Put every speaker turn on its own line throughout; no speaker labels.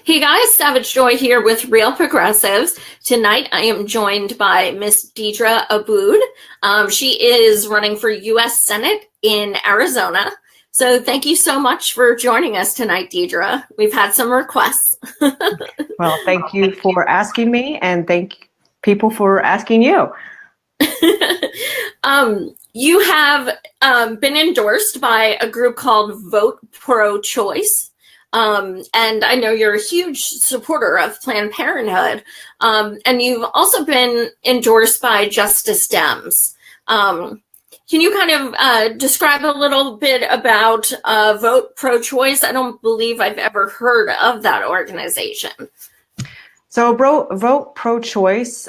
Hey guys, Savage Joy here with Real Progressives. Tonight I am joined by Miss Deedra Abboud. She is running for U.S. Senate in Arizona. So thank you so much for joining us tonight, Deedra. We've had some requests.
Well, thank you for asking me, and thank people for asking you.
You have been endorsed by a group called Vote ProChoice. And I know you're a huge supporter of Planned Parenthood. And you've also been endorsed by Justice Dems. Can you kind of describe a little bit about Vote ProChoice? I don't believe I've ever heard of that organization.
So Vote ProChoice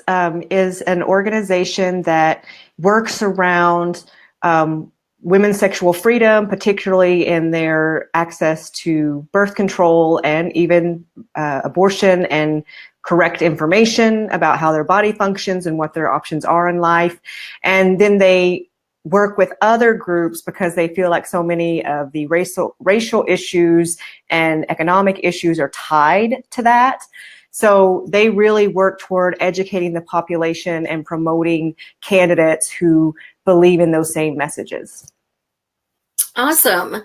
is an organization that works around women's sexual freedom, particularly in their access to birth control and even abortion and correct information about how their body functions and what their options are in life. And then they work with other groups because they feel like so many of the racial issues and economic issues are tied to that. So they really work toward educating the population and promoting candidates who believe in those same messages.
Awesome.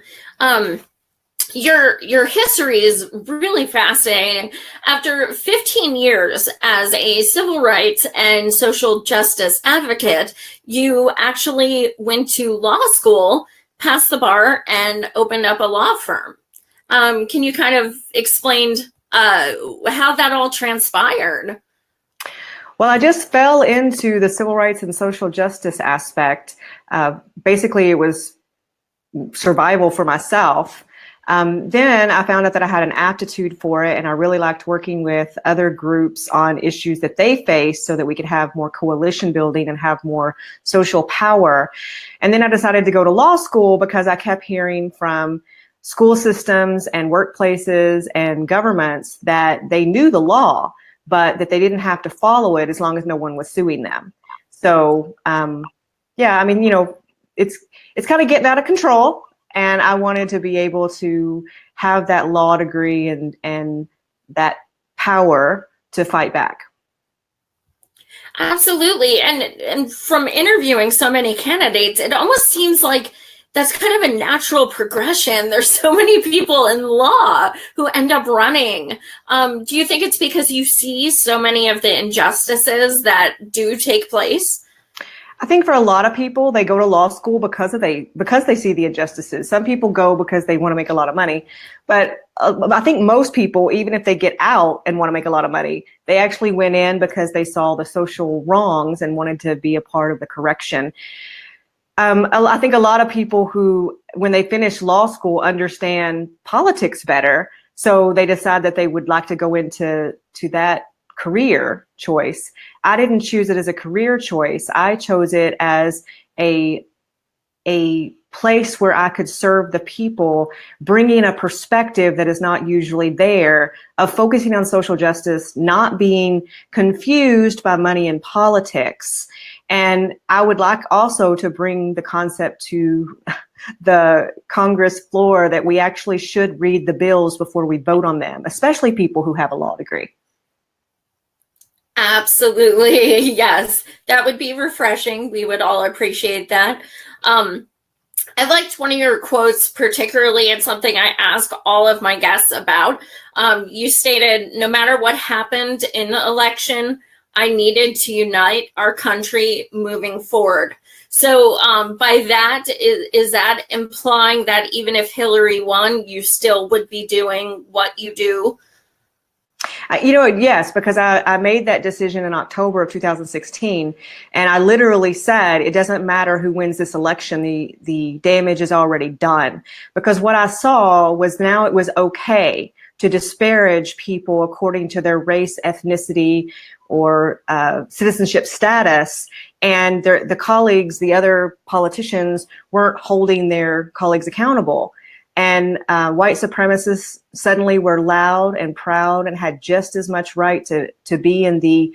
Your history is really fascinating. After 15 years as a civil rights and social justice advocate, you actually went to law school, passed the bar, and opened up a law firm. Can you kind of explain how that all transpired?
Well, I just fell into the civil rights and social justice aspect. Basically, it was survival for myself. Then I found out that I had an aptitude for it, and I really liked working with other groups on issues that they face so that we could have more coalition building and have more social power. And then I decided to go to law school because I kept hearing from school systems and workplaces and governments that they knew the law, but that they didn't have to follow it as long as no one was suing them. So, yeah, I mean, you know, it's kind of getting out of control, and I wanted to be able to have that law degree and that power to fight back.
Absolutely. And from interviewing so many candidates, it almost seems like that's kind of a natural progression. There's so many people in law who end up running. Do you think it's because you see so many of the injustices that do take place?
I think for a lot of people, they go to law school because they see the injustices. Some people go because they want to make a lot of money. But I think most people, even if they get out and want to make a lot of money, they actually went in because they saw the social wrongs and wanted to be a part of the correction. I think a lot of people who, when they finish law school, understand politics better. So they decide that they would like to go into that career choice. I didn't choose it as a career choice. I chose it as a place where I could serve the people, bringing a perspective that is not usually there, of focusing on social justice, not being confused by money and politics. And I would like also to bring the concept to the Congress floor that we actually should read the bills before we vote on them, especially people who have a law degree.
Absolutely. Yes, that would be refreshing. We would all appreciate that. I liked one of your quotes particularly. It's something I ask all of my guests about. You stated, "No matter what happened in the election, I needed to unite our country moving forward." So by that, is that implying that even if Hillary won, you still would be doing what you do?
You know, yes, because I made that decision in October of 2016, and I literally said, it doesn't matter who wins this election, the damage is already done. Because what I saw was now it was okay to disparage people according to their race, ethnicity, or citizenship status, and the colleagues, the other politicians, weren't holding their colleagues accountable. And white supremacists suddenly were loud and proud and had just as much right to be in the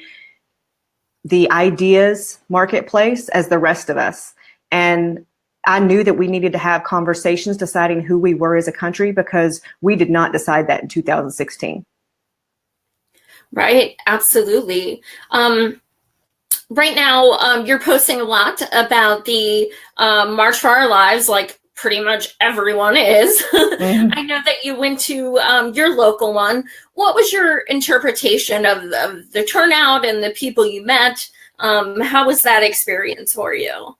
ideas marketplace as the rest of us. And I knew that we needed to have conversations deciding who we were as a country, because we did not decide that in 2016.
Right, absolutely. Right now, you're posting a lot about the March for Our Lives, like pretty much everyone is.
Mm-hmm.
I know that you went to your local one. What was your interpretation of the turnout and the people you met? How was that experience for you?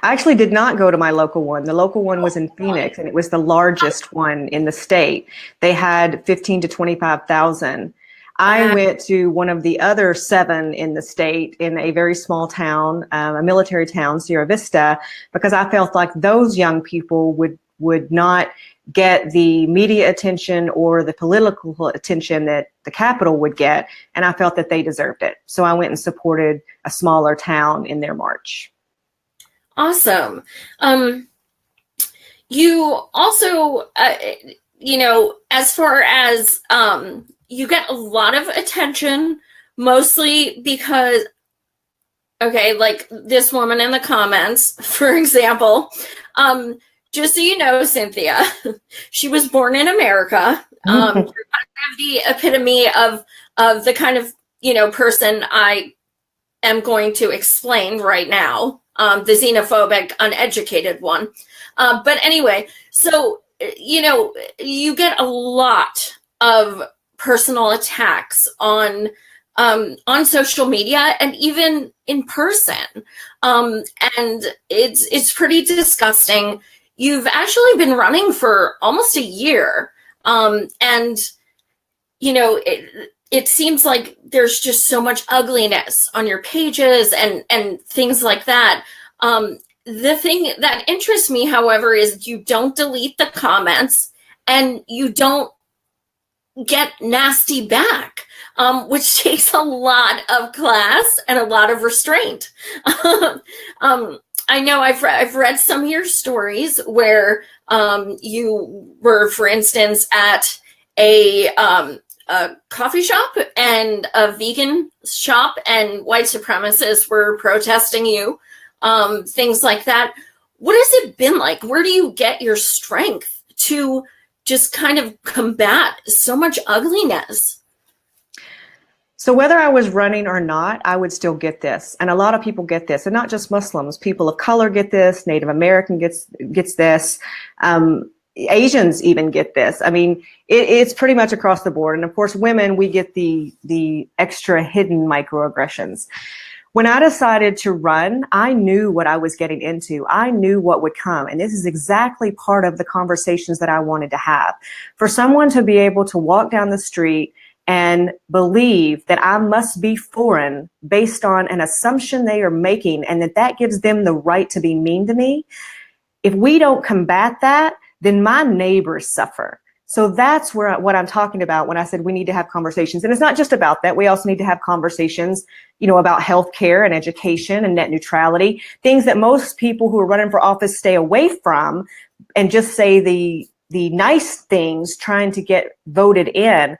I actually did not go to my local one. The local one was in Phoenix, and it was the largest one in the state. They had 15 to 25,000. I went to one of the other 7 in the state in a very small town, a military town, Sierra Vista, because I felt like those young people would not get the media attention or the political attention that the Capitol would get, and I felt that they deserved it. So I went and supported a smaller town in their march.
Awesome. You also, as far as you get a lot of attention, mostly because, okay, like this woman in the comments, for example, just so you know, Cynthia, she was born in America. You're kind of the epitome of the kind of, person I am going to explain right now, the xenophobic, uneducated one. But anyway, so, you get a lot of personal attacks on social media and even in person. And it's pretty disgusting. You've actually been running for almost a year. And, it seems like there's just so much ugliness on your pages and things like that. The thing that interests me, however, is you don't delete the comments and you don't get nasty back, which takes a lot of class and a lot of restraint. I know I've read some of your stories where you were, for instance, at a coffee shop and a vegan shop, and white supremacists were protesting you, things like that. What has it been like? Where do you get your strength to just kind of combat so much ugliness?
So whether I was running or not, I would still get this. And a lot of people get this, and not just Muslims. People of color get this, Native American gets this. Asians even get this. I mean, it's pretty much across the board. And of course, women, we get the extra hidden microaggressions. When I decided to run, I knew what I was getting into. I knew what would come. And this is exactly part of the conversations that I wanted to have. For someone to be able to walk down the street and believe that I must be foreign based on an assumption they are making, and that gives them the right to be mean to me. If we don't combat that, then my neighbors suffer. So that's what I'm talking about when I said we need to have conversations. And it's not just about that. We also need to have conversations, about healthcare and education and net neutrality, things that most people who are running for office stay away from and just say the nice things trying to get voted in.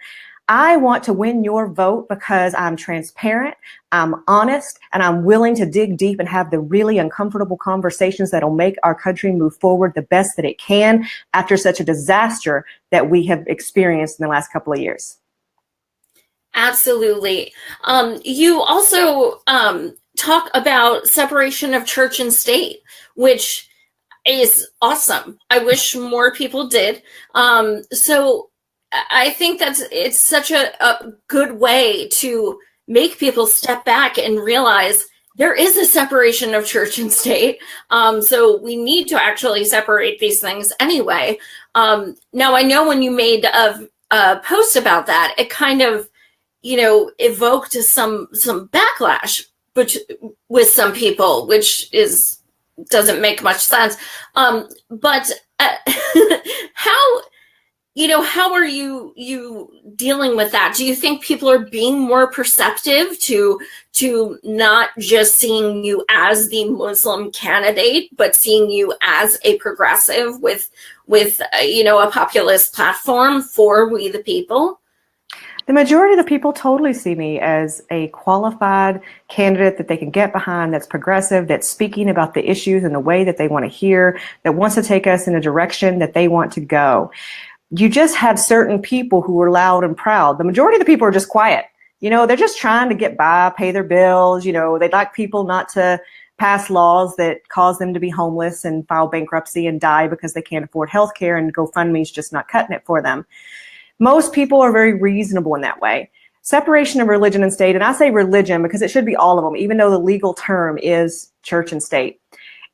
I want to win your vote because I'm transparent, I'm honest, and I'm willing to dig deep and have the really uncomfortable conversations that'll make our country move forward the best that it can after such a disaster that we have experienced in the last couple of years.
Absolutely. You also talk about separation of church and state, which is awesome. I wish more people did. So I think it's such a good way to make people step back and realize there is a separation of church and state. So we need to actually separate these things anyway. Now, I know when you made a post about that, it kind of, evoked some backlash with some people, which doesn't make much sense. But how are you dealing with that? Do you think people are being more perceptive to not just seeing you as the Muslim candidate, but seeing you as a progressive with a populist platform for we the people?
The majority of the people totally see me as a qualified candidate that they can get behind, that's progressive, that's speaking about the issues in the way that they want to hear, that wants to take us in a direction that they want to go. You just had certain people who were loud and proud. The majority of the people are just quiet. They're just trying to get by, pay their bills. They'd like people not to pass laws that cause them to be homeless and file bankruptcy and die because they can't afford health care, and GoFundMe's just not cutting it for them. Most people are very reasonable in that way. Separation of religion and state, and I say religion because it should be all of them, even though the legal term is church and state.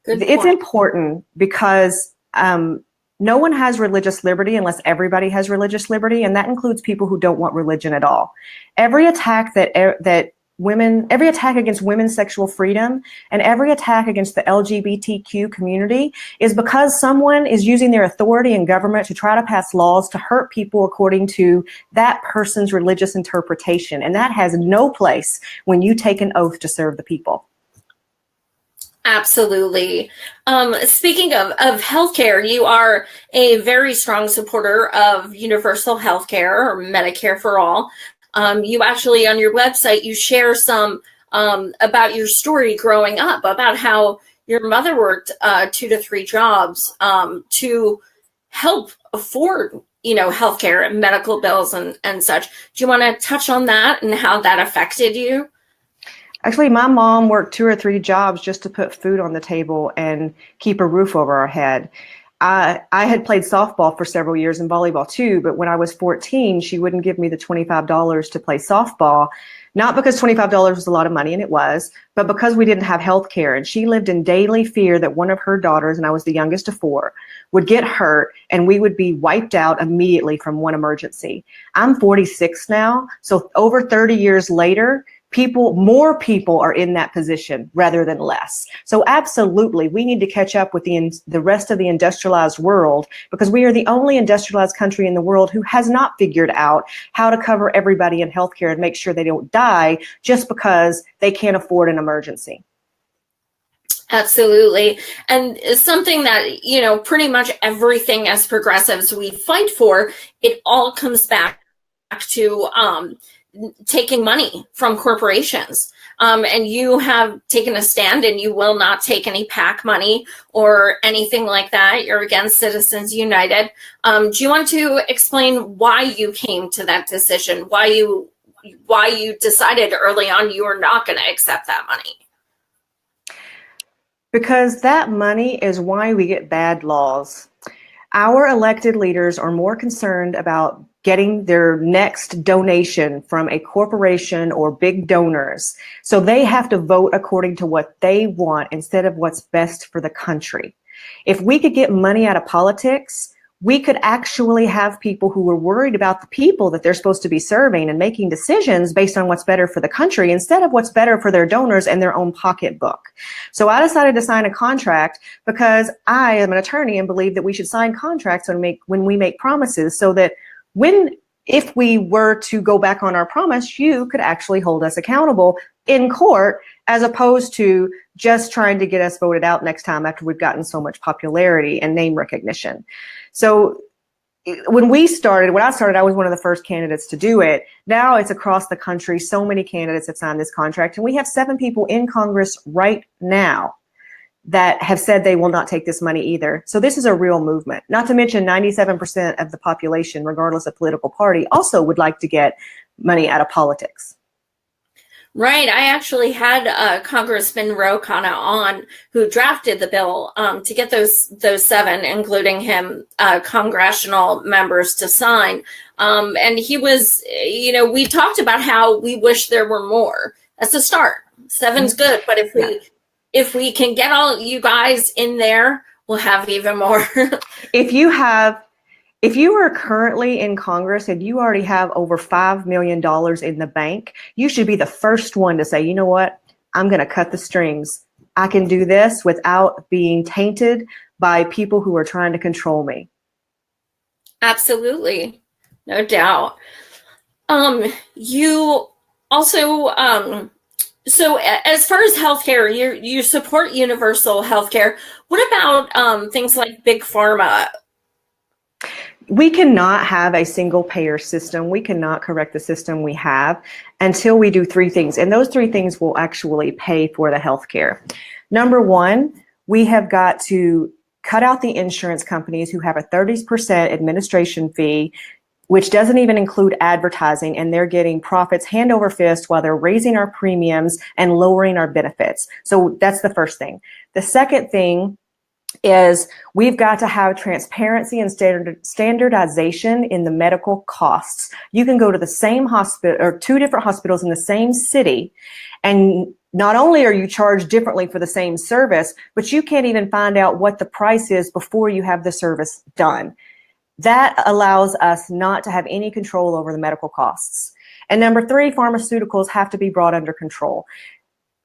It's important because no one has religious liberty unless everybody has religious liberty, and that includes people who don't want religion at all. Every attack every attack against women's sexual freedom and every attack against the LGBTQ community is because someone is using their authority in government to try to pass laws to hurt people according to that person's religious interpretation. And that has no place when you take an oath to serve the people.
Absolutely. Speaking of healthcare, you are a very strong supporter of universal healthcare or Medicare for all. You actually, on your website, you share some about your story growing up, about how your mother worked 2 to 3 jobs to help afford, healthcare and medical bills and such. Do you want to touch on that and how that affected you?
Actually, my mom worked 2 or 3 jobs just to put food on the table and keep a roof over our head. I had played softball for several years and volleyball too, but when I was 14, she wouldn't give me the $25 to play softball, not because $25 was a lot of money, and it was, but because we didn't have health care. And she lived in daily fear that one of her daughters, and I was the youngest of 4, would get hurt and we would be wiped out immediately from one emergency. I'm 46 now, so over 30 years later, more people are in that position rather than less. So absolutely, we need to catch up with the rest of the industrialized world, because we are the only industrialized country in the world who has not figured out how to cover everybody in healthcare and make sure they don't die just because they can't afford an emergency.
Absolutely. And something that, pretty much everything as progressives we fight for, it all comes back to taking money from corporations. And you have taken a stand, and you will not take any PAC money or anything like that. You're against Citizens United. Do you want to explain why you came to that decision? Why you decided early on you were not going to accept that money?
Because that money is why we get bad laws. Our elected leaders are more concerned about getting their next donation from a corporation or big donors. So they have to vote according to what they want instead of what's best for the country. If we could get money out of politics, we could actually have people who were worried about the people that they're supposed to be serving and making decisions based on what's better for the country instead of what's better for their donors and their own pocketbook. So I decided to sign a contract because I am an attorney and believe that we should sign contracts when we make promises, so that if we were to go back on our promise, you could actually hold us accountable in court, as opposed to just trying to get us voted out next time after we've gotten so much popularity and name recognition. So when I started, I was one of the first candidates to do it. Now it's across the country. So many candidates have signed this contract, and we have 7 people in Congress right now that have said they will not take this money either. So this is a real movement. Not to mention 97% of the population, regardless of political party, also would like to get money out of politics.
Right. I actually had Congressman Roe Khanna on, who drafted the bill to get those 7, including him, congressional members to sign. And he was, we talked about how we wish there were more. That's a start. 7's good, but if we can get all you guys in there, we'll have even more. If
you are currently in Congress and you already have over $5 million in the bank, you should be the first one to say, you know what, I'm going to cut the strings. I can do this without being tainted by people who are trying to control me.
Absolutely. No doubt. You also, so as far as healthcare, you support universal healthcare. What about things like big pharma?
We cannot have a single payer system. We cannot correct the system we have until we do 3 things. And those 3 things will actually pay for the healthcare. Number 1, we have got to cut out the insurance companies who have a 30% administration fee which doesn't even include advertising, and they're getting profits hand over fist while they're raising our premiums and lowering our benefits. So that's the first thing. The second thing is we've got to have transparency and standardization in the medical costs. You can go to the same hospital or two different hospitals in the same city, and not only are you charged differently for the same service, but you can't even find out what the price is before you have the service done. That allows us not to have any control over the medical costs. And number three, pharmaceuticals have to be brought under control.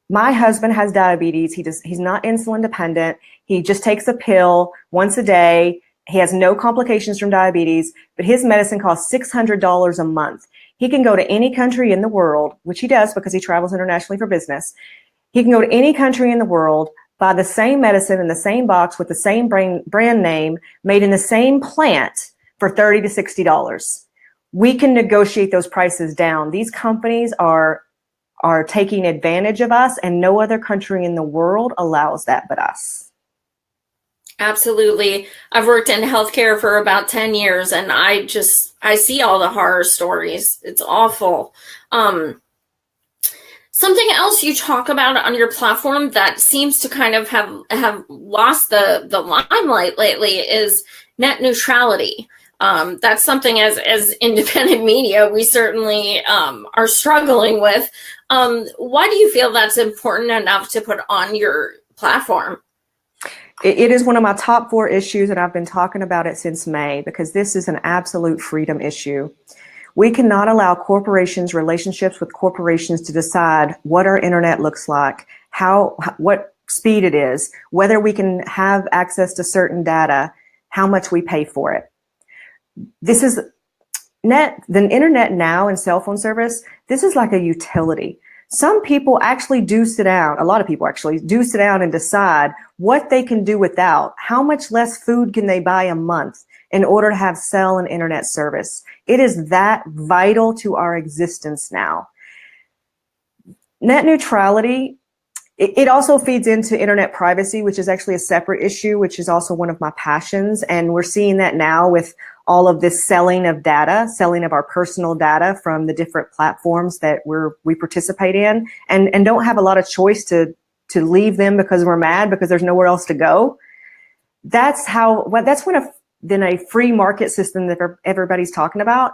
My husband has diabetes. He's not insulin dependent. He just takes a pill once a day. He has no complications from diabetes, but his medicine costs $600 a month. He can go to any country in the world, which he does because he travels internationally for business. He can go to any country in the world, buy the same medicine in the same box with the same brand name, made in the same plant for $30 to $60. We can negotiate those prices down. These companies are taking advantage of us, and no other country in the world allows that but us.
Absolutely. I've worked in healthcare for about 10 years, and I see all the horror stories. It's awful. Something else you talk about on your platform that seems to kind of have lost the limelight lately is net neutrality. That's something as independent media we certainly are struggling with. Why do you feel that's important enough to put on your platform?
It is one of my top 4 issues, and I've been talking about it since May because this is an absolute freedom issue. We cannot allow corporations, relationships with corporations to decide what our internet looks like, what speed it is, whether we can have access to certain data, how much we pay for it. This is the internet now and cell phone service. This is like a utility. Some people actually do sit down, a lot of people actually do sit down and decide what they can do without, how much less food can they buy a month in order to have cell and internet service. It is that vital to our existence now. Net neutrality, it also feeds into internet privacy, which is actually a separate issue, which is also one of my passions. And we're seeing that now with all of this selling of data, selling of our personal data from the different platforms that we participate in, and don't have a lot of choice to leave them because we're mad because there's nowhere else to go. That's when a free market system that everybody's talking about.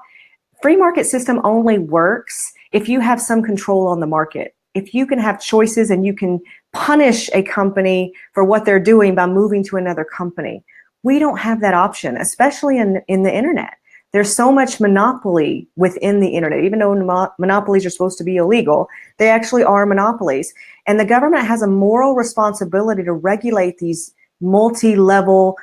Free market system only works if you have some control on the market. If you can have choices and you can punish a company for what they're doing by moving to another company. We don't have that option, especially in the internet. There's so much monopoly within the internet. Even though monopolies are supposed to be illegal, they actually are monopolies. And the government has a moral responsibility to regulate these multi-level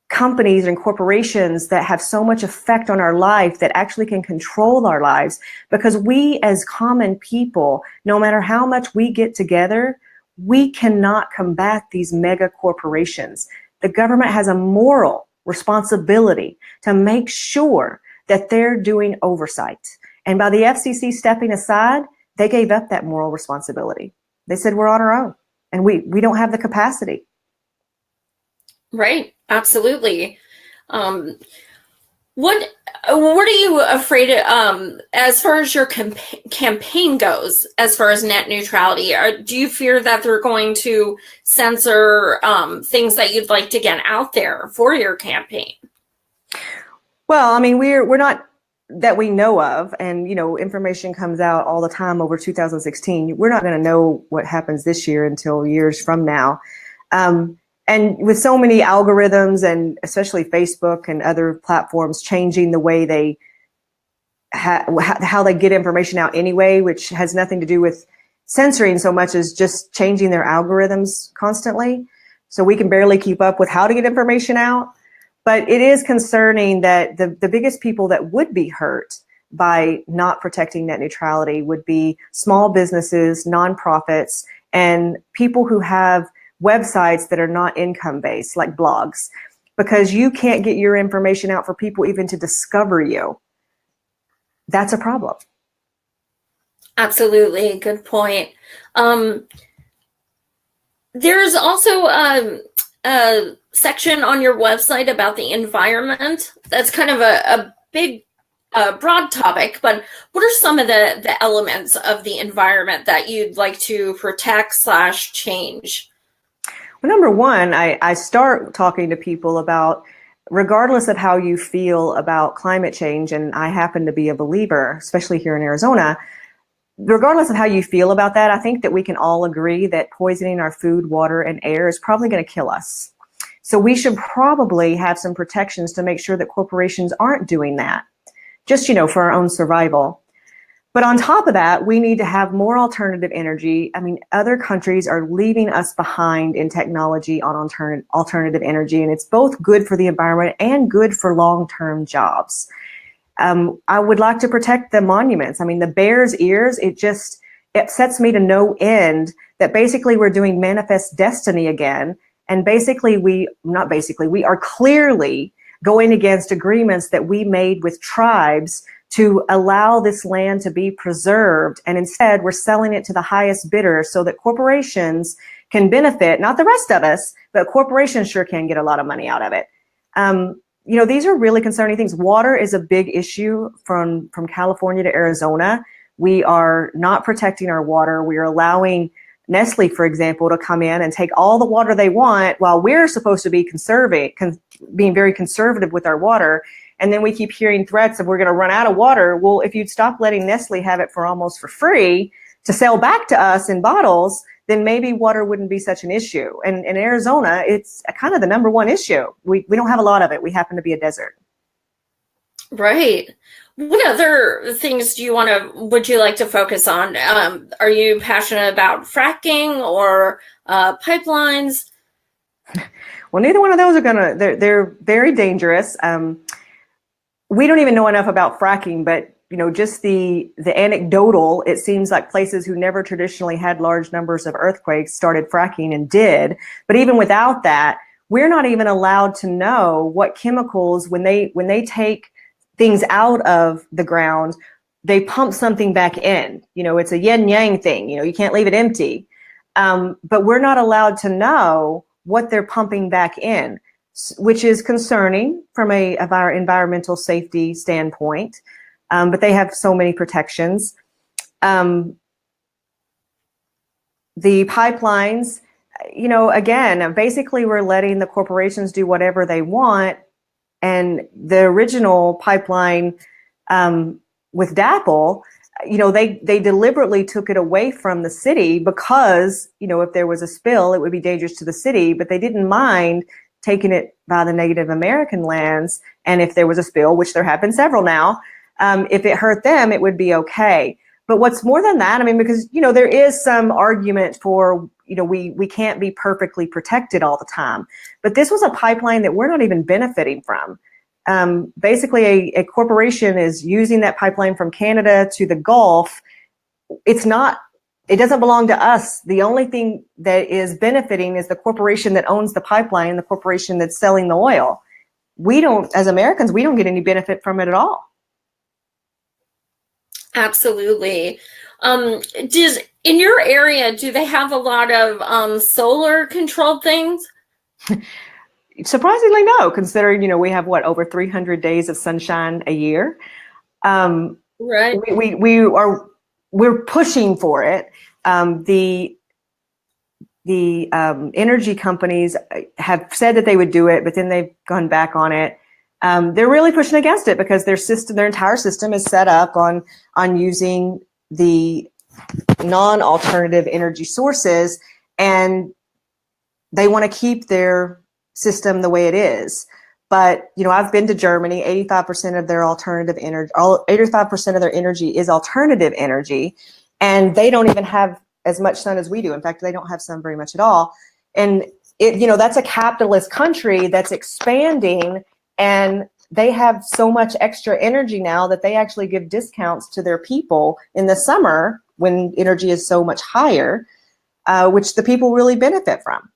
companies and corporations that have so much effect on our life that actually can control our lives. Because we as common people, no matter how much we get together, we cannot combat these mega corporations. The government has a moral responsibility to make sure that they're doing oversight. And by the FCC stepping aside, they gave up that moral responsibility. They said, we're on our own and we don't have the capacity.
Right. Absolutely. What are you afraid of, as far as your campaign goes, as far as net neutrality? Do you fear that they're going to censor things that you'd like to get out there for your campaign?
Well, I mean, we're not that we know of, and information comes out all the time over 2016. We're not going to know what happens this year until years from now. And with so many algorithms, and especially Facebook and other platforms changing the way how they get information out anyway, which has nothing to do with censoring so much as just changing their algorithms constantly. So we can barely keep up with how to get information out. But it is concerning that the biggest people that would be hurt by not protecting net neutrality would be small businesses, nonprofits, and people who have websites that are not income-based, like blogs, because you can't get your information out for people even to discover you. That's a problem.
Absolutely. Good point. There's also a section on your website about the environment. That's kind of a big, broad topic, but what are some of the elements of the environment that you'd like to protect / change?
Well, number one, I start talking to people about, regardless of how you feel about climate change, and I happen to be a believer, especially here in Arizona, regardless of how you feel about that, I think that we can all agree that poisoning our food, water, and air is probably going to kill us. So we should probably have some protections to make sure that corporations aren't doing that, just, for our own survival. But on top of that, we need to have more alternative energy. I mean, other countries are leaving us behind in technology on alternative energy, and it's both good for the environment and good for long-term jobs. I would like to protect the monuments. I mean, the Bears' ears, it upsets me to no end that basically we're doing manifest destiny again. And basically we are clearly going against agreements that we made with tribes to allow this land to be preserved. And instead, we're selling it to the highest bidder so that corporations can benefit, not the rest of us, but corporations sure can get a lot of money out of it. These are really concerning things. Water is a big issue from California to Arizona. We are not protecting our water. We are allowing Nestle, for example, to come in and take all the water they want while we're supposed to be being very conservative with our water. And then we keep hearing threats of we're going to run out of water. Well, if you'd stop letting Nestle have it for almost for free to sell back to us in bottles, then maybe water wouldn't be such an issue. And in Arizona, it's kind of the number one issue. We don't have a lot of it. We happen to be a desert.
Right. What other things would you like to focus on? Are you passionate about fracking or pipelines?
Well, neither one of those they're very dangerous. We don't even know enough about fracking, but just the anecdotal, it seems like places who never traditionally had large numbers of earthquakes started fracking and did. But even without that, we're not even allowed to know what chemicals, when they take things out of the ground, they pump something back in. It's a yin yang thing. You can't leave it empty. But we're not allowed to know what they're pumping back in, which is concerning from our environmental safety standpoint. But they have so many protections. The pipelines, again, basically we're letting the corporations do whatever they want. And the original pipeline with DAPL, they deliberately took it away from the city because, if there was a spill, it would be dangerous to the city, but they didn't mind taking it by the Native American lands. And if there was a spill, which there have been several now, if it hurt them, it would be okay. But what's more than that, because, there is some argument for, we can't be perfectly protected all the time. But this was a pipeline that we're not even benefiting from. Basically, a corporation is using that pipeline from Canada to the Gulf. It doesn't belong to us. The only thing that is benefiting is the corporation that owns the pipeline, the corporation that's selling the oil. We don't, as Americans, we don't get any benefit from it at all.
Absolutely. In your area, do they have a lot of solar controlled things?
Surprisingly, no, considering, we have over 300 days of sunshine a year.
Right.
We're pushing for it. The energy companies have said that they would do it, but then they've gone back on it. They're really pushing against it because their entire system is set up on using the non-alternative energy sources, and they want to keep their system the way it is. But, I've been to Germany. 85% of their 85% of their energy is alternative energy, and they don't even have as much sun as we do. In fact, they don't have sun very much at all. And that's a capitalist country that's expanding, and they have so much extra energy now that they actually give discounts to their people in the summer when energy is so much higher, which the people really benefit from.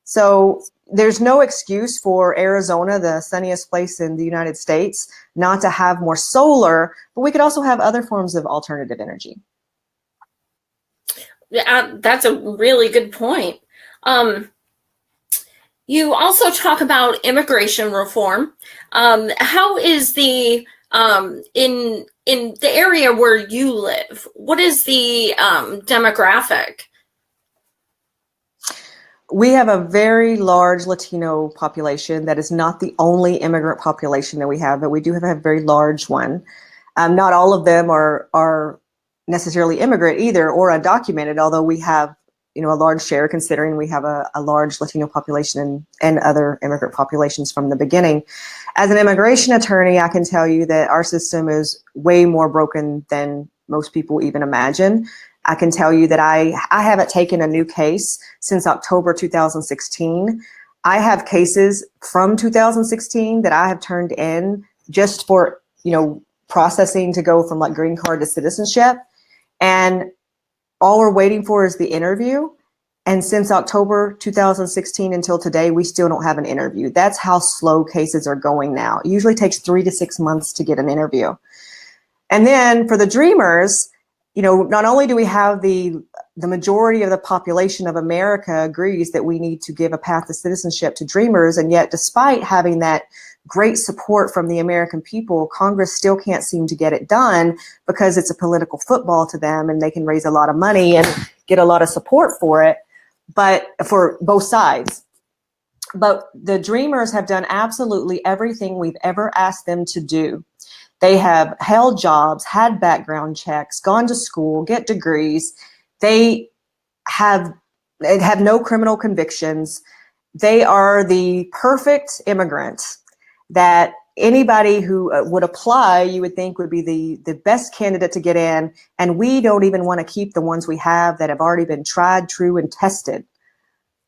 So there's no excuse for Arizona, the sunniest place in the United States, not to have more solar, but we could also have other forms of alternative energy.
Yeah, that's a really good point. You also talk about immigration reform. How is the in the area where you live, what is the demographic?
We have a very large Latino population. That is not the only immigrant population that we have, but we do have a very large one. Not all of them are necessarily immigrant either, or undocumented, although we have, a large share, considering we have a large Latino population and other immigrant populations from the beginning. As an immigration attorney, I can tell you that our system is way more broken than most people even imagine. I can tell you that I haven't taken a new case since October 2016. I have cases from 2016 that I have turned in just for, processing to go from like green card to citizenship. And all we're waiting for is the interview. And since October 2016 until today, we still don't have an interview. That's how slow cases are going now. It usually takes 3 to 6 months to get an interview. And then for the dreamers, not only do we have the majority of the population of America agrees that we need to give a path to citizenship to dreamers, and yet despite having that great support from the American people, Congress still can't seem to get it done because it's a political football to them and they can raise a lot of money and get a lot of support for it, but for both sides. But the dreamers have done absolutely everything we've ever asked them to do. They have held jobs, had background checks, gone to school, get degrees. They have no criminal convictions. They are the perfect immigrant that anybody who would apply, you would think would be the best candidate to get in. And we don't even want to keep the ones we have that have already been tried, true, and tested.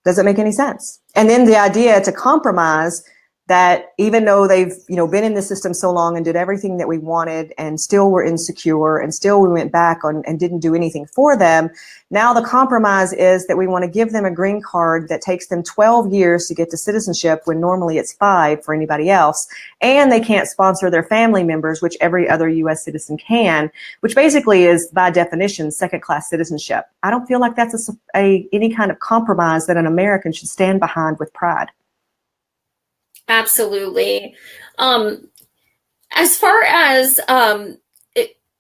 Doesn't make any sense. And then the idea to compromise that even though they've, been in the system so long and did everything that we wanted and still were insecure and still we went back on and didn't do anything for them. Now the compromise is that we want to give them a green card that takes them 12 years to get to citizenship when normally it's 5 for anybody else. And they can't sponsor their family members, which every other U.S. citizen can, which basically is by definition second-class citizenship. I don't feel like that's any kind of compromise that an American should stand behind with pride.
Absolutely. As far as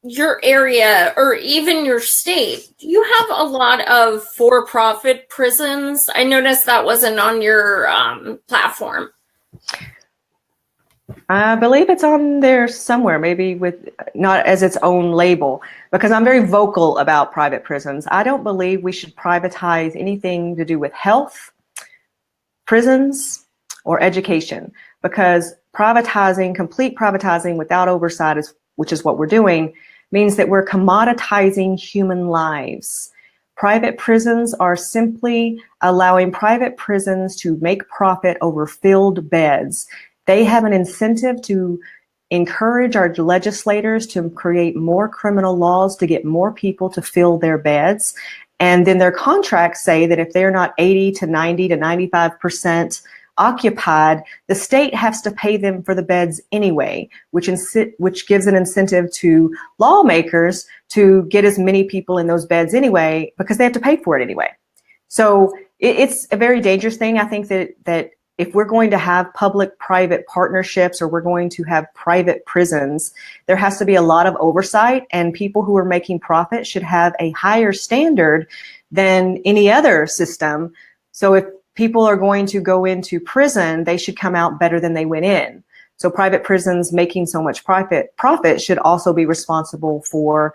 your area or even your state, you have a lot of for-profit prisons. I noticed that wasn't on your platform.
I believe it's on there somewhere, maybe with not as its own label, because I'm very vocal about private prisons. I don't believe we should privatize anything to do with health, prisons, or education, because complete privatizing without oversight, which is what we're doing, means that we're commoditizing human lives. Private prisons are simply allowing private prisons to make profit over filled beds. They have an incentive to encourage our legislators to create more criminal laws to get more people to fill their beds. And then their contracts say that if they're not 80 to 90 to 95% occupied, the state has to pay them for the beds anyway, which gives an incentive to lawmakers to get as many people in those beds anyway, because they have to pay for it anyway. So it's a very dangerous thing. I think that if we're going to have public-private partnerships or we're going to have private prisons, there has to be a lot of oversight, and people who are making profit should have a higher standard than any other system. So if people are going to go into prison, they should come out better than they went in. So private prisons making so much profit should also be responsible for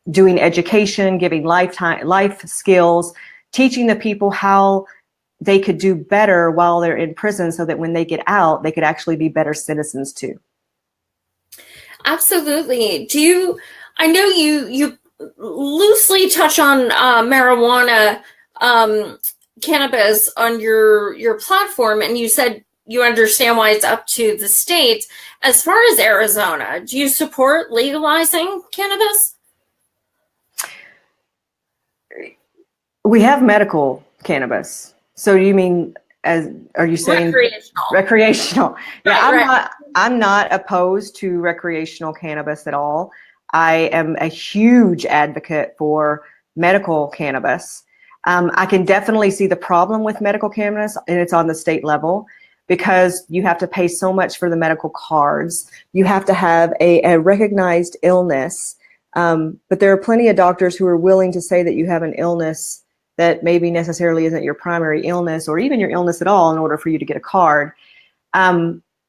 doing education, giving life skills, teaching the people how they could do better while they're in prison so that when they get out, they could actually be better citizens too.
Absolutely. I know you loosely touch on marijuana, cannabis on your platform, and you said you understand why it's up to the state. As far as Arizona, do you support legalizing cannabis?
We have medical cannabis. So you mean, are you saying recreational? Yeah, right. I'm not opposed to recreational cannabis at all. I am a huge advocate for medical cannabis. I can definitely see the problem with medical cannabis, and it's on the state level. because you have to pay so much for the medical cards. You have to have a recognized illness. But there are plenty of doctors who are willing to say that you have an illness that maybe necessarily isn't your primary illness or even your illness at all in order for you to get a card.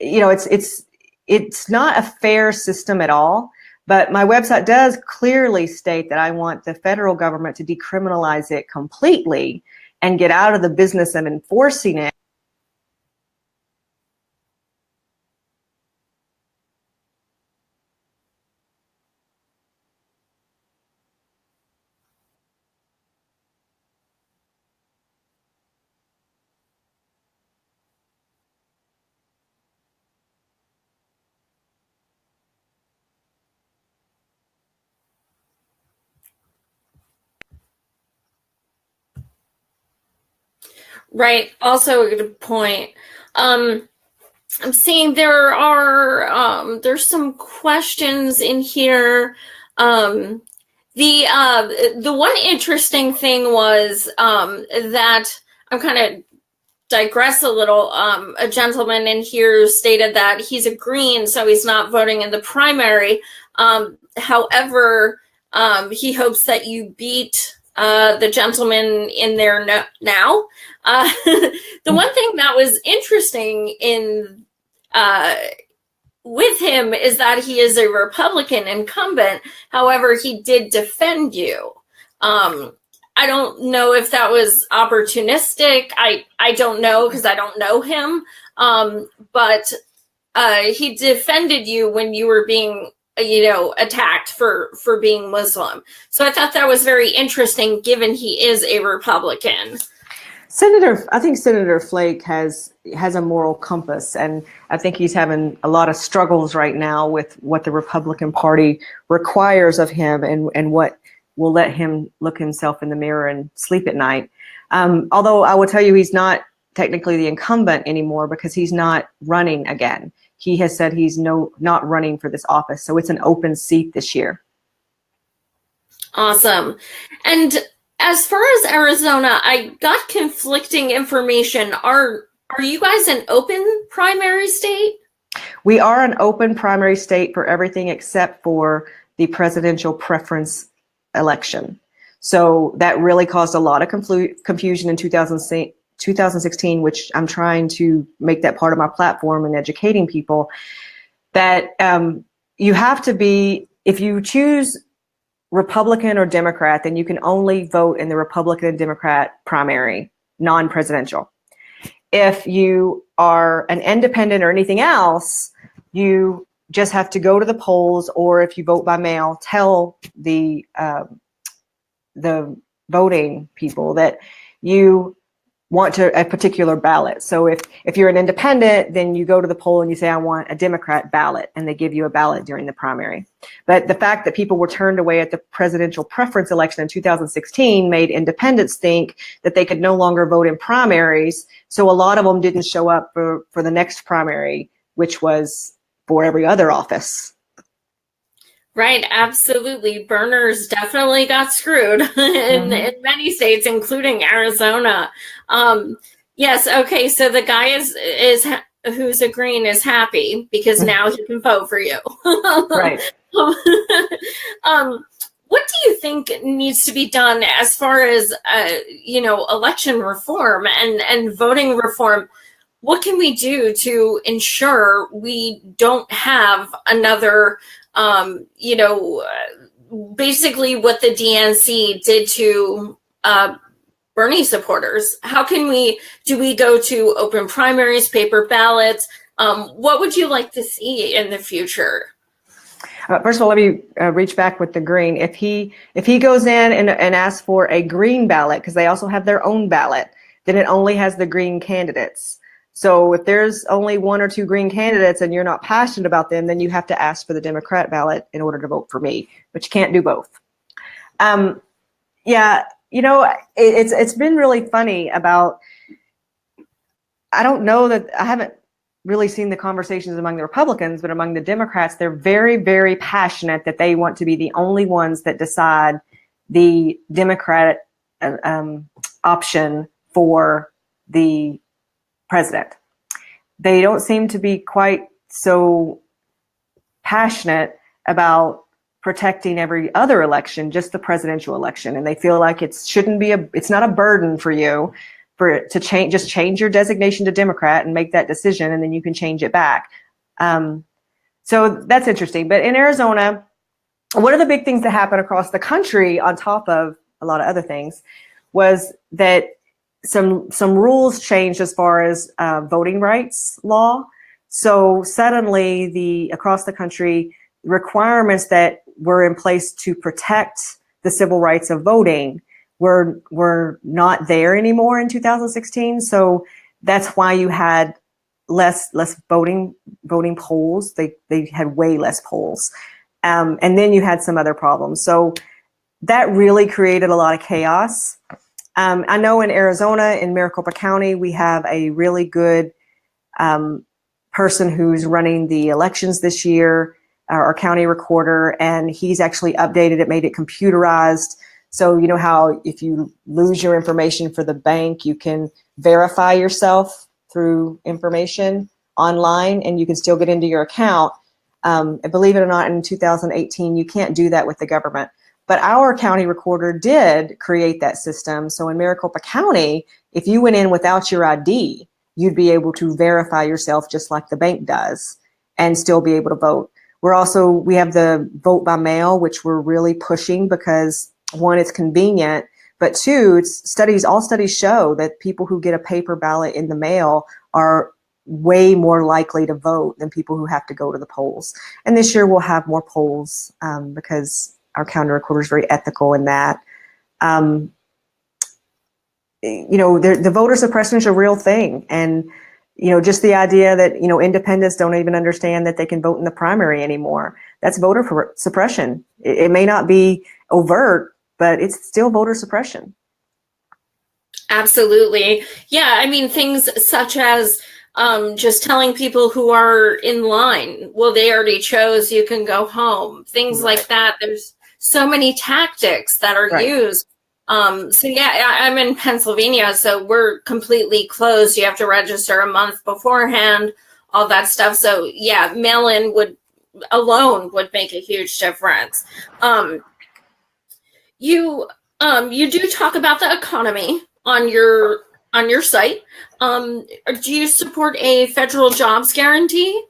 It's not a fair system at all. But my website does clearly state that I want the federal government to decriminalize it completely and get out of the business of enforcing it.
Right. Also a good point. I'm seeing there's some questions in here. The one interesting thing was that I'm kind of digress a little. A gentleman in here stated that he's a Green, so he's not voting in the primary. However, he hopes that you beat the gentleman in there now. The one thing that was interesting with him is that he is a Republican incumbent. However, he did defend you. I don't know if that was opportunistic. I don't know because I don't know him. But he defended you when you were being attacked for being Muslim. So I thought that was very interesting given he is a Republican.
I think Senator Flake has a moral compass, and I think he's having a lot of struggles right now with what the Republican Party requires of him and what will let him look himself in the mirror and sleep at night. Although I will tell you he's not technically the incumbent anymore because he's not running again. He has said he's not running for this office, so it's an open seat this year.
Awesome. And as far as Arizona, I got conflicting information. Are you guys an open primary state?
We are an open primary state for everything except for the presidential preference election. So that really caused a lot of confusion in 2016, which I'm trying to make that part of my platform and educating people that you have to be, if you choose Republican or Democrat, then you can only vote in the Republican and Democrat primary, non-presidential. If you are an independent or anything else, you just have to go to the polls, or if you vote by mail, tell the voting people that you want a particular ballot. So if you're an independent, then you go to the poll and you say, I want a Democrat ballot, and they give you a ballot during the primary. But the fact that people were turned away at the presidential preference election in 2016 made independents think that they could no longer vote in primaries. So a lot of them didn't show up for the next primary, which was for every other office.
Right, absolutely. Burners definitely got screwed in many states, including Arizona. Yes, okay, so the guy is who's a Green is happy because now he can vote for you.
Right.
What do you think needs to be done as far as election reform and voting reform? What can we do to ensure we don't have another basically what the DNC did to Bernie supporters? How can do we go to open primaries, paper ballots? What would you like to see in the future?
First of all, let me reach back with the Green. If he goes in and asks for a Green ballot, because they also have their own ballot, then it only has the Green candidates. So if there's only one or two Green candidates and you're not passionate about them, then you have to ask for the Democrat ballot in order to vote for me, but you can't do both. It's been really funny about, I don't know that I haven't really seen the conversations among the Republicans, but among the Democrats, they're very, very passionate that they want to be the only ones that decide the Democratic option for the president. they don't seem to be quite so passionate about protecting every other election, just the presidential election. And they feel like it's not a burden for you to change your designation to Democrat and make that decision, and then you can change it back. So that's interesting. But in Arizona, one of the big things that happened across the country, on top of a lot of other things, was that some rules changed as far as voting rights law. So suddenly, across the country, requirements that were in place to protect the civil rights of voting were not there anymore in 2016. So that's why you had less voting polls. They had way less polls. And then you had some other problems. So that really created a lot of chaos. I know in Arizona, in Maricopa County, we have a really good person who's running the elections this year, our county recorder, and he's actually updated it, made it computerized. So you know how if you lose your information for the bank, you can verify yourself through information online and you can still get into your account. And believe it or not, in 2018, you can't do that with the government. But our county recorder did create that system. So in Maricopa County, if you went in without your ID, you'd be able to verify yourself just like the bank does and still be able to vote. We have the vote by mail, which we're really pushing because one, it's convenient, but two, all studies show that people who get a paper ballot in the mail are way more likely to vote than people who have to go to the polls. And this year we'll have more polls because our county recorder is very ethical in that. The voter suppression is a real thing. And, just the idea that, independents don't even understand that they can vote in the primary anymore. That's voter suppression. It may not be overt, but it's still voter suppression.
Absolutely. Yeah. I mean, things such as just telling people who are in line, well, they already chose, you can go home. Things like that. There's so many tactics that are used. So yeah, I'm in Pennsylvania, so we're completely closed. You have to register a month beforehand, all that stuff. So yeah, mail-in alone would make a huge difference. You do talk about the economy on your site. Do you support a federal jobs guarantee?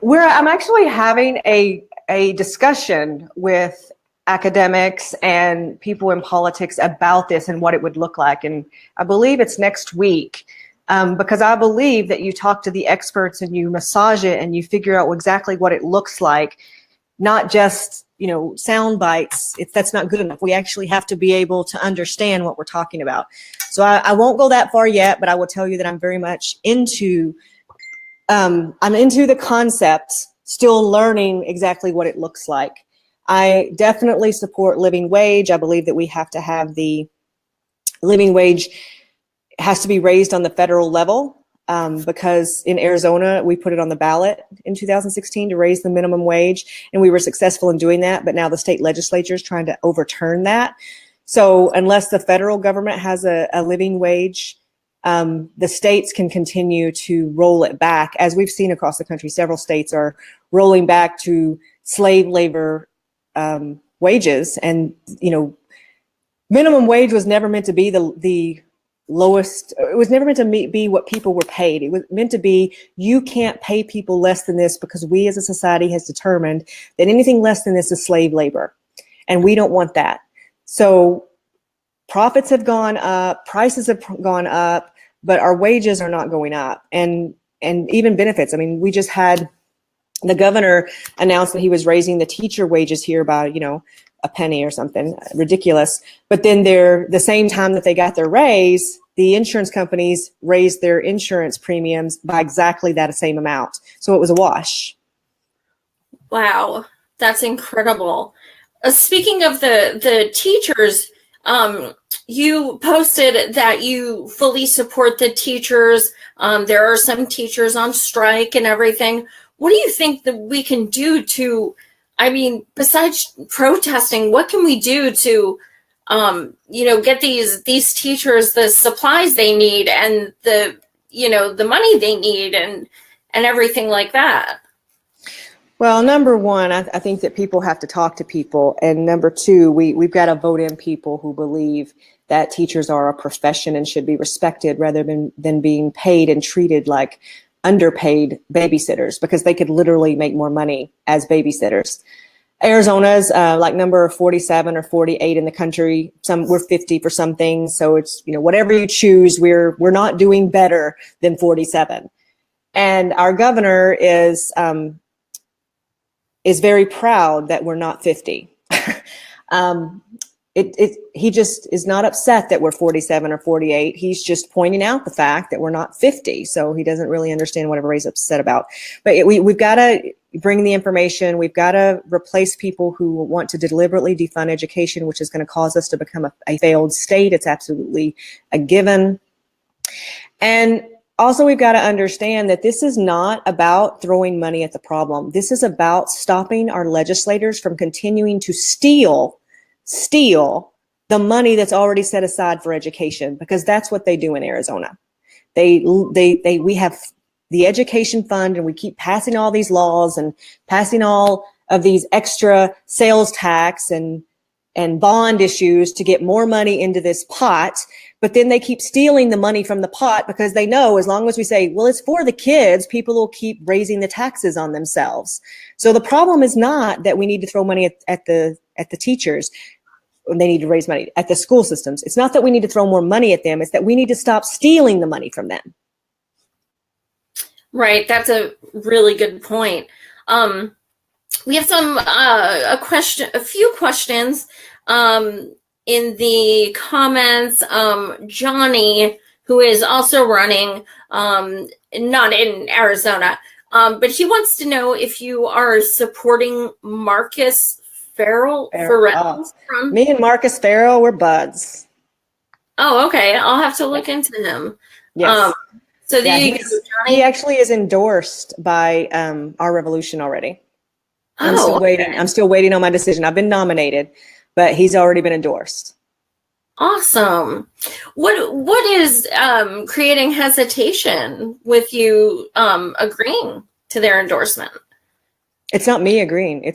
I'm actually having a discussion with academics and people in politics about this and what it would look like. And I believe it's next week because I believe that you talk to the experts and you massage it and you figure out exactly what it looks like, not just, sound bites. That's not good enough. We actually have to be able to understand what we're talking about. So I won't go that far yet, but I will tell you that I'm very much into the concept, still learning exactly what it looks like. I definitely support living wage. I believe that we have to have the living wage has to be raised on the federal level because in Arizona, we put it on the ballot in 2016 to raise the minimum wage, and we were successful in doing that. But now the state legislature is trying to overturn that. So unless the federal government has a living wage, the states can continue to roll it back. As we've seen across the country, several states are rolling back to slave labor wages. And, minimum wage was never meant to be the lowest. It was never meant to be what people were paid. It was meant to be, you can't pay people less than this because we as a society has determined that anything less than this is slave labor. And we don't want that. So profits have gone up, prices have gone up, but our wages are not going up. And even benefits. I mean, we just had the governor announced that he was raising the teacher wages here by, a penny or something ridiculous. But then the same time that they got their raise, the insurance companies raised their insurance premiums by exactly that same amount. So it was a wash.
Wow, that's incredible. Speaking of the teachers, you posted that you fully support the teachers. There are some teachers on strike and everything. What do you think that we can do besides protesting, what can we do to, get these teachers the supplies they need and the the money they need and everything like that?
Well, number one, I think that people have to talk to people. And number two, we've got to vote in people who believe that teachers are a profession and should be respected rather than being paid and treated like underpaid babysitters, because they could literally make more money as babysitters. Arizona's like number 47 or 48 in the country. We're 50 for some things. So it's, whatever you choose, we're not doing better than 47. And our governor is very proud that we're not 50. He just is not upset that we're 47 or 48. He's just pointing out the fact that we're not 50. So he doesn't really understand what everybody's upset about. But we've got to bring the information. We've got to replace people who want to deliberately defund education, which is going to cause us to become a failed state. It's absolutely a given. And also, we've got to understand that this is not about throwing money at the problem. This is about stopping our legislators from continuing to steal the money that's already set aside for education, because that's what they do in Arizona. We have the education fund, and we keep passing all these laws and passing all of these extra sales tax and bond issues to get more money into this pot. But then they keep stealing the money from the pot because they know as long as we say, well, it's for the kids, people will keep raising the taxes on themselves. So the problem is not that we need to throw money at the teachers. They need to raise money at the school systems. It's not that we need to throw more money at them. It's that we need to stop stealing the money from them.
Right. That's a really good point. We have a few questions in the comments. Johnny, who is also running, not in Arizona, but he wants to know if you are supporting Marcus Farrell.
Me and Marcus Farrell, we're buds.
Oh, okay. I'll have to look into him.
Yes.
So there you go, Johnny.
He actually is endorsed by Our Revolution already. I'm still waiting. I'm still waiting on my decision. I've been nominated, but he's already been endorsed.
Awesome. What is creating hesitation with you agreeing to their endorsement?
It's not me agreeing.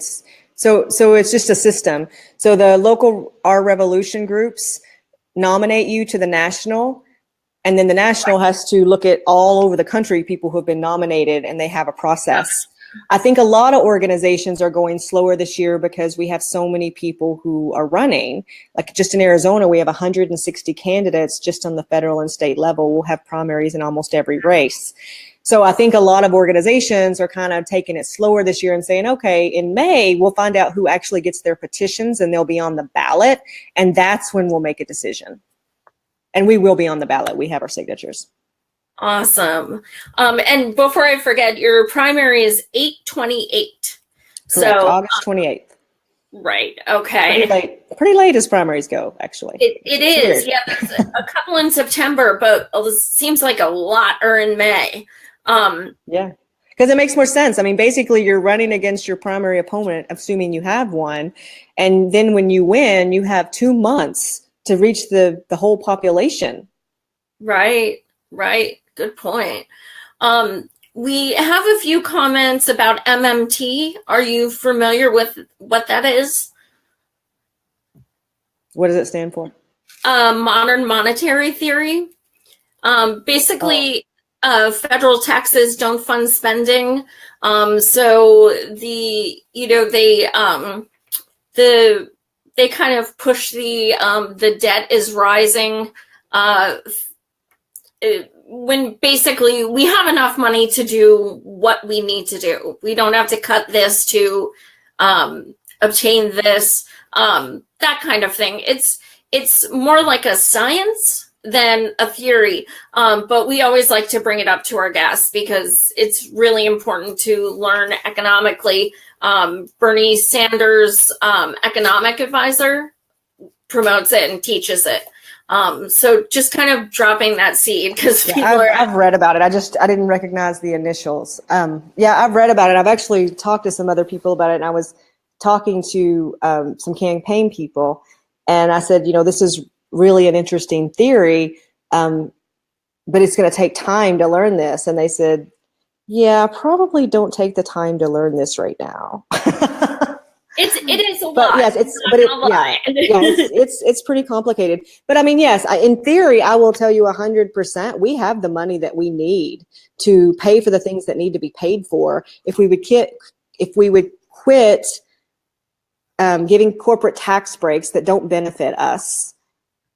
So it's just a system. So the local Our Revolution groups nominate you to the national, and then the national has to look at all over the country people who have been nominated, and they have a process. I think a lot of organizations are going slower this year because we have so many people who are running. Like just in Arizona, we have 160 candidates just on the federal and state level. We'll have primaries in almost every race. So I think a lot of organizations are kind of taking it slower this year and saying, okay, in May, we'll find out who actually gets their petitions and they'll be on the ballot. And that's when we'll make a decision. And we will be on the ballot. We have our signatures.
Awesome. And before I forget, your primary is 8/28.
So August 28th.
Right. Okay.
Pretty late as primaries go, actually.
It is. Yeah, there's a couple in September, but it seems like a lot are in May.
Yeah, because it makes more sense. I mean, basically, you're running against your primary opponent, assuming you have one. And then when you win, you have 2 months to reach the whole population.
Right. Good point. We have a few comments about MMT. Are you familiar with what that is?
What does it stand for?
Modern monetary theory. Basically, federal taxes don't fund spending. So they kind of push the debt is rising. When basically we have enough money to do what we need to do. We don't have to cut this to obtain this, that kind of thing. It's more like a science than a theory, but we always like to bring it up to our guests because it's really important to learn economically. Bernie Sanders, economic advisor, promotes it and teaches it. So just kind of dropping that seed because
I've read about it. I didn't recognize the initials. I've read about it. I've actually talked to some other people about it, and I was talking to some campaign people, and I said, this is really an interesting theory. but it's going to take time to learn this. And they said, yeah, probably don't take the time to learn this right now.
It is a
But
lot.
yes, it's pretty complicated. But I mean, yes, in theory, I will tell you 100%, we have the money that we need to pay for the things that need to be paid for. If we would quit giving corporate tax breaks that don't benefit us,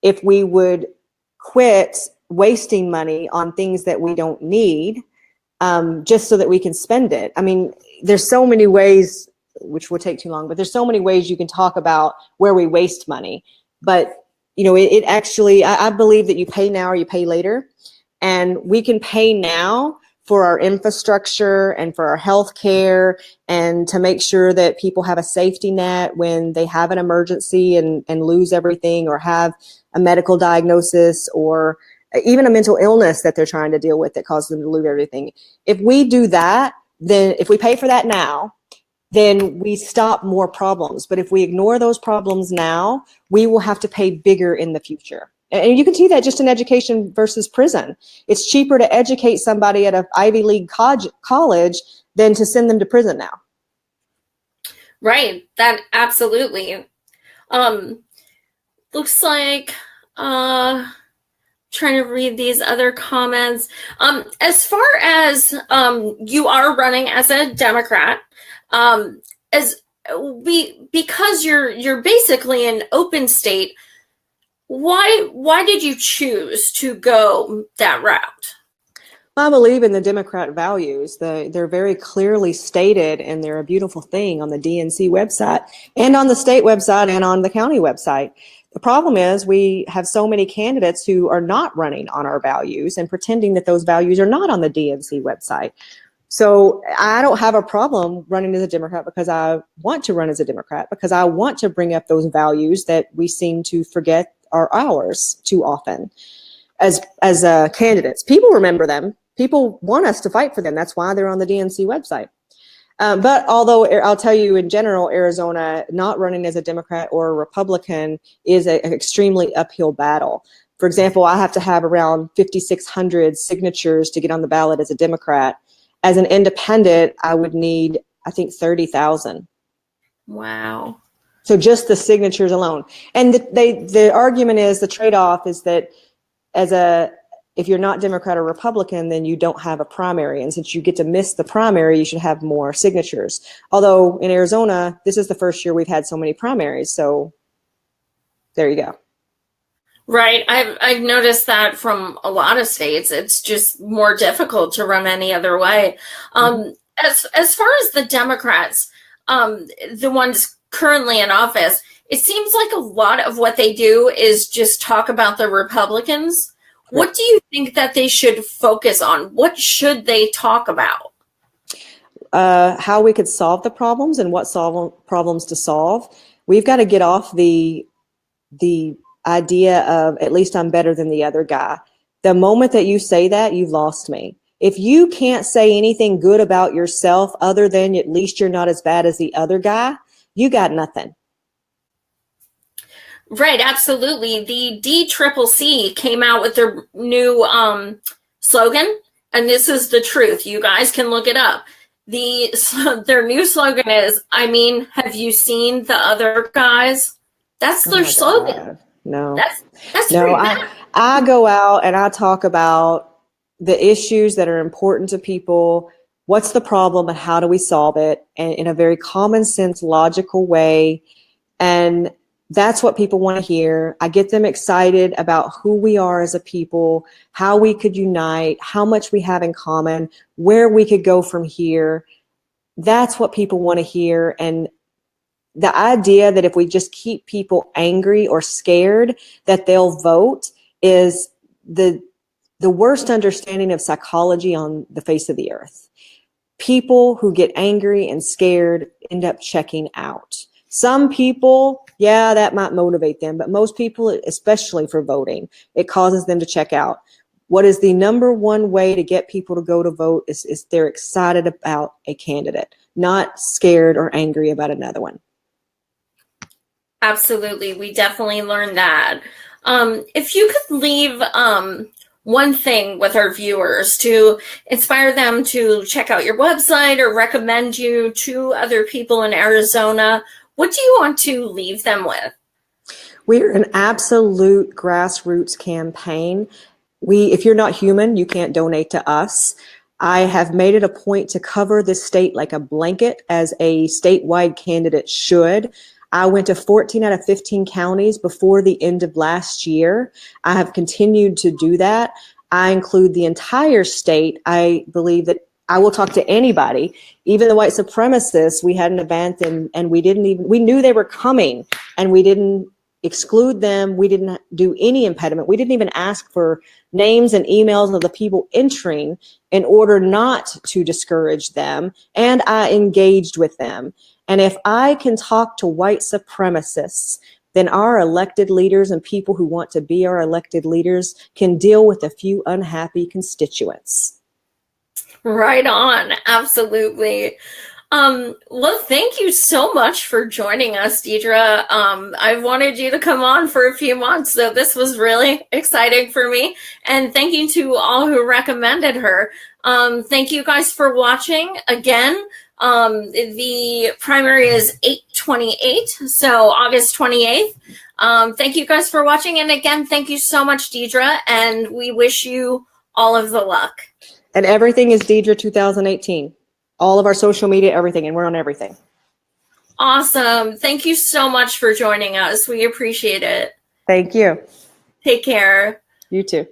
if we would quit wasting money on things that we don't need, just so that we can spend it. I mean, there's so many ways, which will take too long, but there's so many ways you can talk about where we waste money. But, you know, it actually, I believe that you pay now or you pay later. And we can pay now for our infrastructure and for our health care, and to make sure that people have a safety net when they have an emergency and lose everything, or have a medical diagnosis, or even a mental illness that they're trying to deal with that causes them to lose everything. If we do that, then if we pay for that now, then we stop more problems. But if we ignore those problems now, we will have to pay bigger in the future. And you can see that just in education versus prison. It's cheaper to educate somebody at an Ivy League college than to send them to prison now.
Right. That absolutely. Looks like trying to read these other comments. As far as you are running as a Democrat, because you're basically an open state, why did you choose to go that route?
I believe in the Democrat values. They're very clearly stated, and they're a beautiful thing on the DNC website and on the state website and on the county website. The problem is we have so many candidates who are not running on our values and pretending that those values are not on the DNC website. So I don't have a problem running as a Democrat because I want to run as a Democrat, because I want to bring up those values that we seem to forget are ours too often as candidates. People remember them. People want us to fight for them. That's why they're on the DNC website. But although I'll tell you, in general, Arizona, not running as a Democrat or a Republican is an extremely uphill battle. For example, I have to have around 5,600 signatures to get on the ballot as a Democrat. As an independent, I would need, I think, 30,000.
Wow.
So just the signatures alone. And the argument is, the trade-off is that if you're not Democrat or Republican, then you don't have a primary. And since you get to miss the primary, you should have more signatures. Although in Arizona, this is the first year we've had so many primaries. So there you go.
Right. I've noticed that from a lot of states. It's just more difficult to run any other way. As far as the Democrats, the ones currently in office, it seems like a lot of what they do is just talk about the Republicans. What do you think that they should focus on? What should they talk about?
How we could solve the problems and what problems to solve. We've got to get off the idea of, at least I'm better than the other guy. The moment that you say that, you've lost me. If you can't say anything good about yourself other than at least you're not as bad as the other guy, you got nothing.
Right, absolutely. The DCCC came out with their new slogan, and this is the truth. You guys can look it up. Their new slogan is, I mean, have you seen the other guys? That's their slogan.
God. No.
That's
no. I go out and I talk about the issues that are important to people. What's the problem and how do we solve it? And in a very common sense, logical way. And that's what people want to hear. I get them excited about who we are as a people, how we could unite, how much we have in common, where we could go from here. That's what people want to hear. And the idea that if we just keep people angry or scared that they'll vote is the worst understanding of psychology on the face of the earth. People who get angry and scared end up checking out. Some people, yeah, that might motivate them, but most people, especially for voting, it causes them to check out. What is the number one way to get people to go to vote is they're excited about a candidate, not scared or angry about another one.
Absolutely. We definitely learned that. If you could leave one thing with our viewers to inspire them to check out your website or recommend you to other people in Arizona, what do you want to leave them with?
We're an absolute grassroots campaign. If you're not human, you can't donate to us. I have made it a point to cover this state like a blanket, as a statewide candidate should. I went to 14 out of 15 counties before the end of last year. I have continued to do that. I include the entire state. I believe that I will talk to anybody, even the white supremacists. We had an event and we knew they were coming, and we didn't exclude them. We didn't do any impediment. We didn't even ask for names and emails of the people entering in order not to discourage them. And I engaged with them. And if I can talk to white supremacists, then our elected leaders and people who want to be our elected leaders can deal with a few unhappy constituents.
Right on. Absolutely. Well, thank you so much for joining us, Deedra. I've wanted you to come on for a few months, so this was really exciting for me. And thank you to all who recommended her. Thank you guys for watching. Again, the primary is 8/28, so August 28th. Thank you guys for watching. And again, thank you so much, Deedra, and we wish you all of the luck.
And everything is Deedra 2018. All of our social media, everything, and we're on everything.
Awesome. Thank you so much for joining us. We appreciate it.
Thank you.
Take care.
You too.